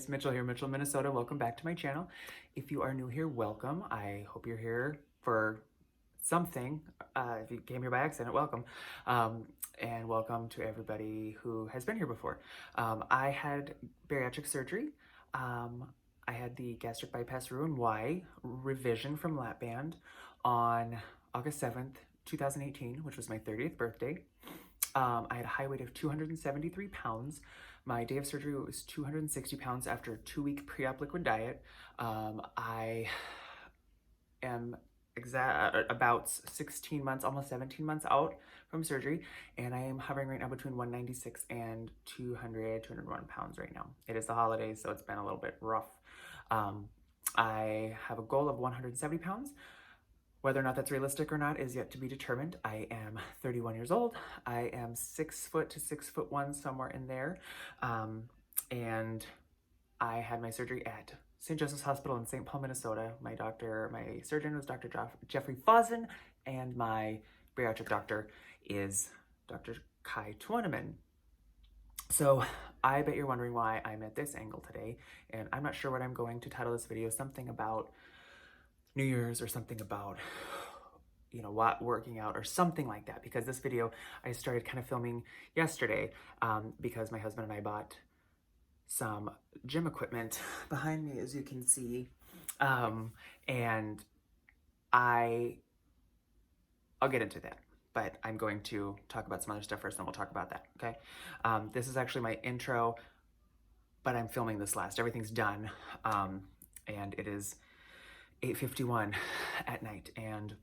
guys, Mitchell here, Mitchell, Minnesota. Welcome back to my channel. If you are new here, welcome. I hope you're here for something. If you came here by accident, welcome. And welcome to everybody who has been here before. I had bariatric surgery. I had the gastric bypass Roux-en-Y revision from lap band on August 7th, 2018, which was my 30th birthday. I had a high weight of 273 pounds. My day of surgery was 260 pounds after a 2-week pre-op liquid diet. I am about 16 months, almost 17 months out from surgery, and I am hovering right now between 196 and 201 pounds right now. It is the holidays, so it's been a little bit rough. I have a goal of 170 pounds. Whether or not that's realistic or not is yet to be determined. I am 31 years old. I am 6 foot to 6'1", somewhere in there. And I had my surgery at St. Joseph's Hospital in St. Paul, Minnesota. My surgeon was Dr. Jeffrey Fossen, and my bariatric doctor is Dr. Kai Twaneman. So I bet you're wondering why I'm at this angle today, and I'm not sure what I'm going to title this video. Something about New Year's or something about, working out or something like that, because this video I started kind of filming yesterday because my husband and I bought some gym equipment behind me, as you can see, and I'll get into that, but I'm going to talk about some other stuff first, and we'll talk about that, okay? This is actually my intro, but I'm filming this last. Everything's done, and it is 8:51 at night, and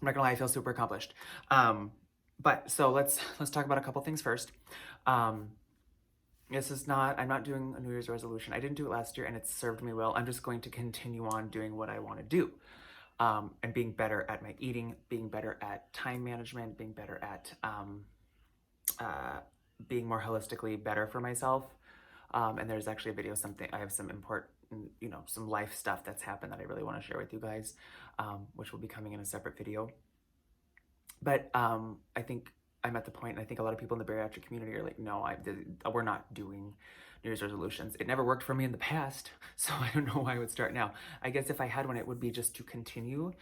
I'm not gonna lie, I feel super accomplished. But so let's talk about a couple things first. I'm not doing a New Year's resolution. I didn't do it last year, and it served me well. I'm just going to continue on doing what I want to do, and being better at my eating, being better at time management, being better at being more holistically better for myself. And there's actually a video, I have some important, some life stuff that's happened that I really want to share with you guys, which will be coming in a separate video. But I think I'm at the point, and I think a lot of people in the bariatric community are like, no, we're not doing New Year's resolutions. It never worked for me in the past, so I don't know why I would start now. I guess if I had one, it would be just to continue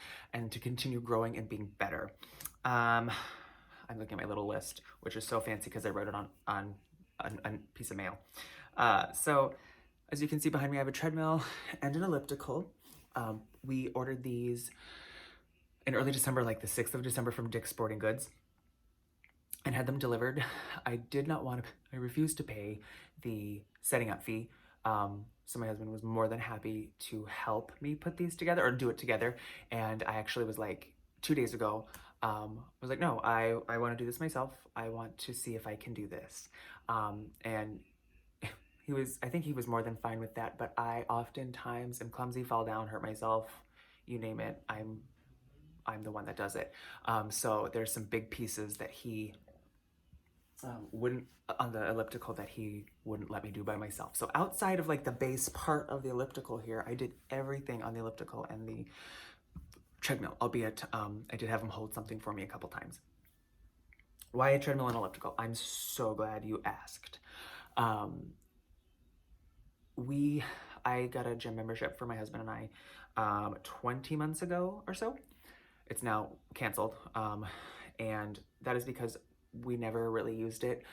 growing and being better. I'm looking at my little list, which is so fancy because I wrote it on a piece of mail. So as you can see behind me, I have a treadmill and an elliptical. We ordered these in early December, like the 6th of December, from Dick's Sporting Goods, and had them delivered. I refused to pay the setting up fee. So my husband was more than happy to help me put these together, or do it together. And I actually was like, 2 days ago, was like, no, I want to do this myself. I want to see if I can do this. And I think he was more than fine with that, but I oftentimes am clumsy, fall down, hurt myself, you name it. I'm the one that does it. So there's some big pieces that he wouldn't, on the elliptical, that he wouldn't let me do by myself. So outside of like the base part of the elliptical here, I did everything on the elliptical and the treadmill, albeit I did have him hold something for me a couple times. Why a treadmill and elliptical? I'm so glad you asked. I got a gym membership for my husband and I 20 months ago or so. It's now canceled, and that is because we never really used it.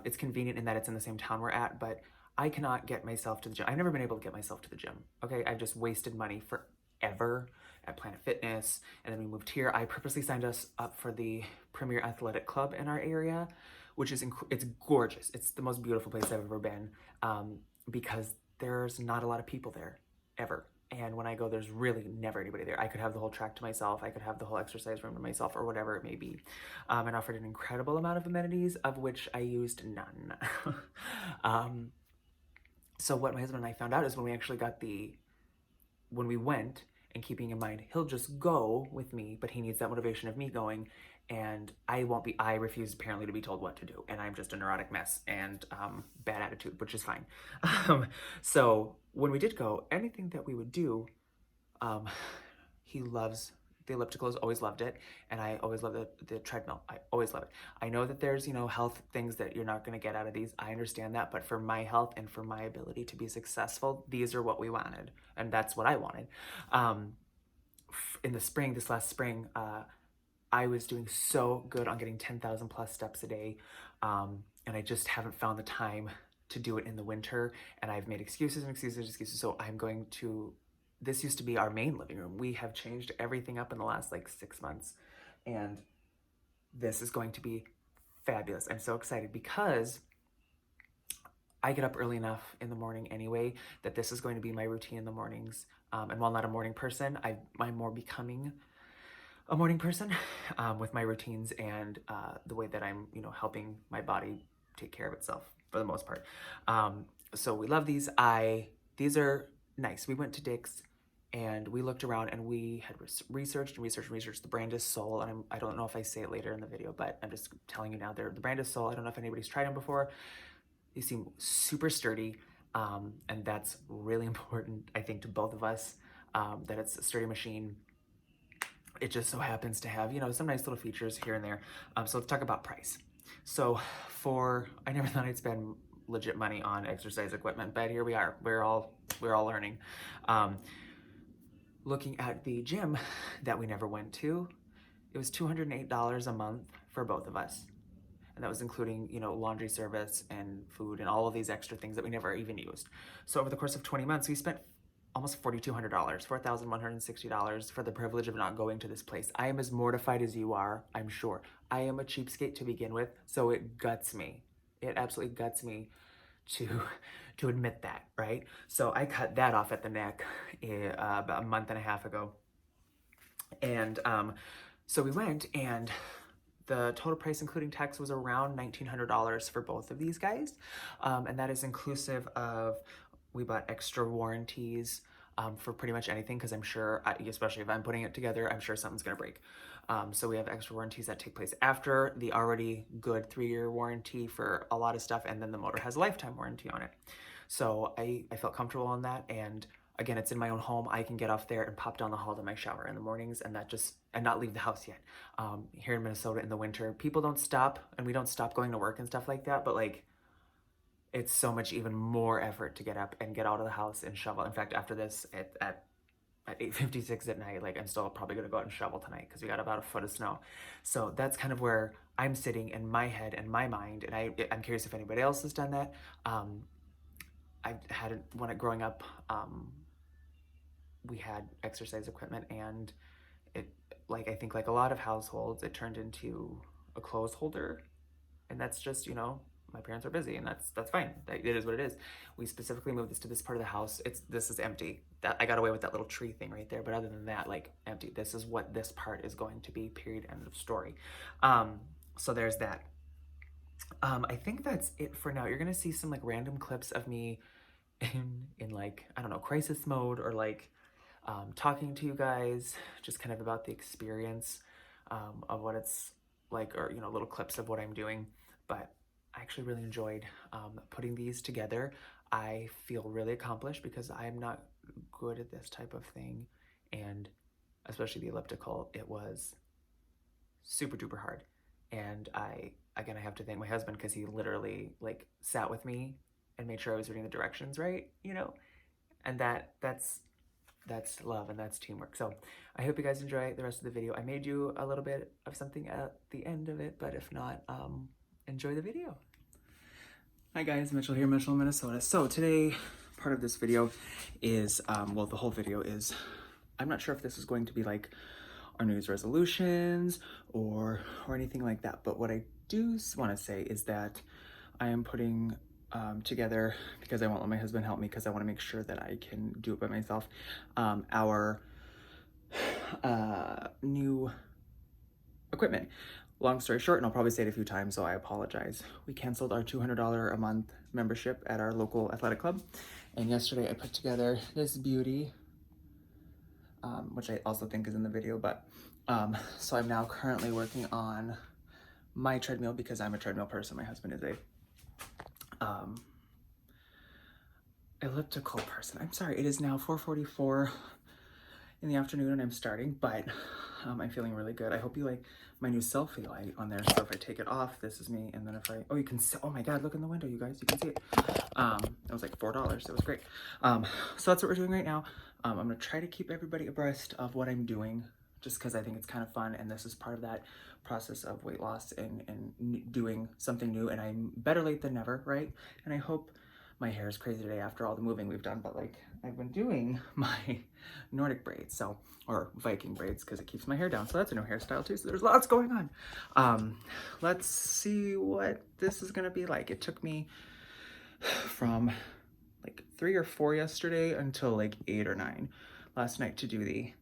It's convenient in that it's in the same town we're at, but I cannot get myself to the gym. I've never been able to get myself to the gym, okay? I've just wasted money forever at Planet Fitness, and then we moved here. I purposely signed us up for the Premier Athletic Club in our area, which is it's gorgeous. It's the most beautiful place I've ever been, because there's not a lot of people there, ever. And when I go, there's really never anybody there. I could have the whole track to myself. I could have the whole exercise room to myself, or whatever it may be. And offered an incredible amount of amenities, of which I used none. So what my husband and I found out is when we went, and keeping in mind, he'll just go with me, but he needs that motivation of me going, and I refuse apparently to be told what to do, and I'm just a neurotic mess, and bad attitude, which is fine. So when we did go, anything that we would do, he loves the ellipticals, always loved it, and I always loved the treadmill. I always love it. I know that there's, you know, health things that you're not going to get out of these. I understand that, but for my health and for my ability to be successful, these are what we wanted, and that's what I wanted. In the spring, this last spring, I was doing so good on getting 10,000 plus steps a day, and I just haven't found the time to do it in the winter, and I've made excuses and excuses and excuses. So I'm going to, this used to be our main living room. We have changed everything up in the last like 6 months, and this is going to be fabulous. I'm so excited because I get up early enough in the morning anyway that this is going to be my routine in the mornings. And while not a morning person, I'm more becoming a morning person with my routines and the way that I'm, you know, helping my body take care of itself for the most part. So we love these. These are nice. We went to Dick's and we looked around and we had researched. The brand is Soul, and I don't know if I say it later in the video, but I'm just telling you now. The brand is Soul. I don't know if anybody's tried them before. They seem super sturdy, and that's really important, I think, to both of us, that it's a sturdy machine. It just so happens to have, you know, some nice little features here and there. So let's talk about price. So I never thought I'd spend legit money on exercise equipment, but here we are. We're all learning. Looking at the gym that we never went to, it was $208 a month for both of us. And that was including, you know, laundry service and food and all of these extra things that we never even used. So over the course of 20 months, we spent almost $4,200, $4,160 for the privilege of not going to this place. I am as mortified as you are, I'm sure. I am a cheapskate to begin with, so it guts me. It absolutely guts me to admit that, right? So I cut that off at the neck about a month and a half ago. And so we went, and the total price, including tax, was around $1,900 for both of these guys. And that is inclusive of, we bought extra warranties for pretty much anything, because I'm sure, especially if I'm putting it together, I'm sure something's gonna break. So we have extra warranties that take place after the already good 3-year warranty for a lot of stuff, and then the motor has a lifetime warranty on it. So I felt comfortable on that, and again, it's in my own home. I can get off there and pop down the hall to my shower in the mornings and not leave the house yet. Here in Minnesota in the winter, people don't stop, and we don't stop going to work and stuff like that, but like, it's so much even more effort to get up and get out of the house and shovel. In fact, after this at 8:56 at night, like, I'm still probably gonna go out and shovel tonight because we got about a foot of snow. So that's kind of where I'm sitting in my head and my mind, and I'm curious if anybody else has done that. I had, when growing up, we had exercise equipment, and it, like, I think like a lot of households, it turned into a clothes holder, and that's just, you know, my parents are busy, and that's fine. It is what it is. We specifically moved this to this part of the house. This is empty. That I got away with that little tree thing right there, but other than that, like, empty. This is what this part is going to be, period, end of story. So there's that. I think that's it for now. You're gonna see some like random clips of me in like, I don't know, crisis mode, or like talking to you guys just kind of about the experience of what it's like, or, you know, little clips of what I'm doing. But I actually really enjoyed putting these together. I feel really accomplished because I'm not good at this type of thing, and especially the elliptical, it was super duper hard. And I have to thank my husband, because he literally like sat with me and made sure I was reading the directions right, you know, and that's love, and that's teamwork. So I hope you guys enjoy the rest of the video. I made you a little bit of something at the end of it, but if not, enjoy the video. Hi guys, Mitchell here, Mitchell, Minnesota. So today, part of this video is, well, the whole video is, I'm not sure if this is going to be like our New Year's resolutions or anything like that, but what I do want to say is that I am putting together, because I won't let my husband help me, because I want to make sure that I can do it by myself, our new equipment. Long story short, and I'll probably say it a few times, so I apologize. We canceled our $200 a month membership at our local athletic club, and yesterday I put together this beauty, which I also think is in the video, but so I'm now currently working on my treadmill, because I'm a treadmill person. My husband is a elliptical person. I'm sorry, it is now 4:44 in the afternoon and I'm starting, but I'm feeling really good. I hope you like my new selfie light on there. So if I take it off, this is me. And then if I, oh, you can see, oh my God, look in the window, you guys, you can see it. It was like $4. It was great. So that's what we're doing right now. I'm gonna try to keep everybody abreast of what I'm doing, just because I think it's kind of fun. And this is part of that process of weight loss and doing something new. And I'm better late than never, right? And I hope my hair is crazy today after all the moving we've done, but like I've been doing my Nordic braids, so, or Viking braids, because it keeps my hair down. So that's a new hairstyle too. So there's lots going on. Let's see what this is gonna be like. It took me from like 3 or 4 yesterday until like 8 or 9 last night to do the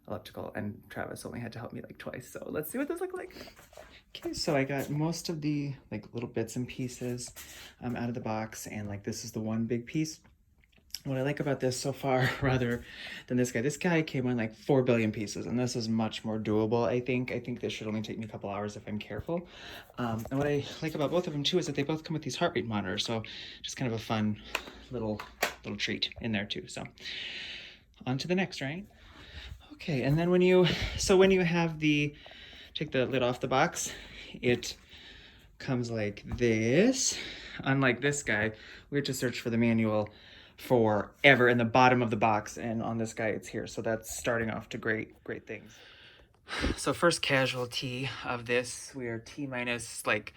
elliptical, and Travis only had to help me like twice. So let's see what this looks like. Okay, so I got most of the like little bits and pieces out of the box, and like this is the one big piece. What I like about this so far, rather than this guy came in like 4 billion pieces, and this is much more doable, I think. I think this should only take me a couple hours if I'm careful. And what I like about both of them too is that they both come with these heart rate monitors, so just kind of a fun little treat in there too. So on to the next, right? Okay, and then when you have take the lid off the box, it comes like this. Unlike this guy, we had to search for the manual forever in the bottom of the box, and on this guy it's here. So that's starting off to great things. So first casualty of this, we are T-minus like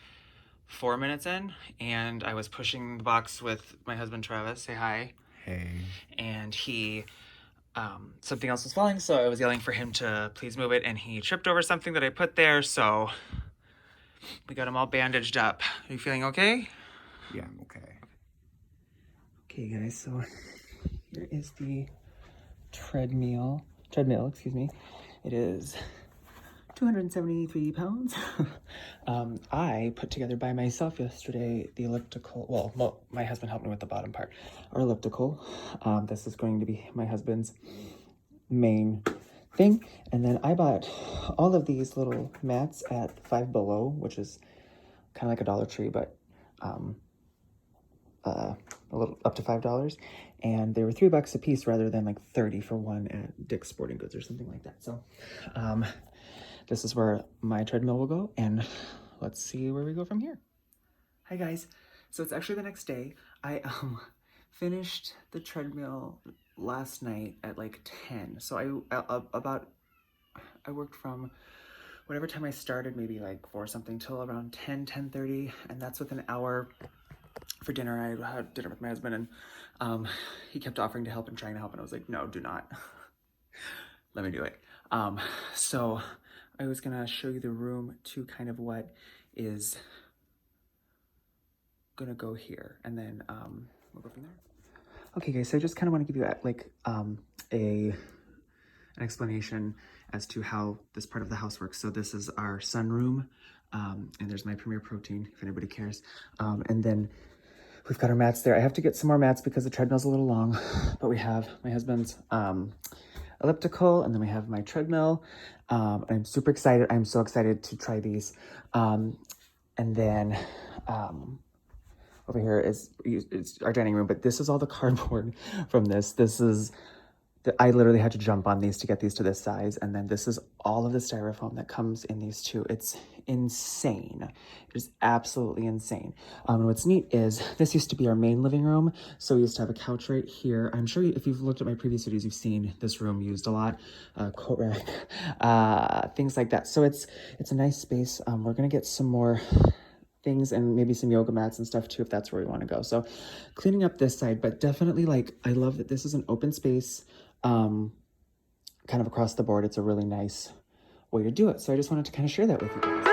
4 minutes in, and I was pushing the box with my husband Travis. Say hi. Hey. And he something else was falling, so I was yelling for him to please move it, and he tripped over something that I put there, so we got him all bandaged up. Are you feeling okay? Yeah, I'm okay. Okay, guys, so here is the treadmill, excuse me. It is 273 pounds. I put together by myself yesterday the elliptical, well, my husband helped me with the bottom part, our elliptical. This is going to be my husband's main thing. And then I bought all of these little mats at Five Below, which is kind of like a Dollar Tree, but a little up to $5. And they were $3 a piece rather than like 30 for one at Dick's Sporting Goods or something like that. So this is where my treadmill will go, and let's see where we go from here. Hi guys. So it's actually the next day. I finished the treadmill last night at like 10. So I worked from whatever time I started, maybe like 4 something till around 10:30, and that's with an hour for dinner. I had dinner with my husband, and he kept offering to help and trying to help, and I was like, no, do not. Let me do it. So I was gonna show you the room to kind of what is gonna go here, and then we'll go from there. Okay guys, so I just kind of want to give you like an explanation as to how this part of the house works. So this is our sunroom, and there's my Premier Protein if anybody cares, and then we've got our mats there. I have to get some more mats because the treadmill's a little long, but we have my husband's elliptical, and then we have my treadmill. I'm super excited. I'm so excited to try these. And then over here is our dining room, but this is all the cardboard from this. I literally had to jump on these to get these to this size. And then this is all of the styrofoam that comes in these two. It's insane. It's absolutely insane. And what's neat is this used to be our main living room. So we used to have a couch right here. I'm sure if you've looked at my previous videos, you've seen this room used a lot. Coat rack, things like that. So it's a nice space. We're going to get some more things and maybe some yoga mats and stuff too, if that's where we want to go. So cleaning up this side, but definitely like, I love that this is an open space. Kind of across the board. It's a really nice way to do it. So I just wanted to kind of share that with you guys.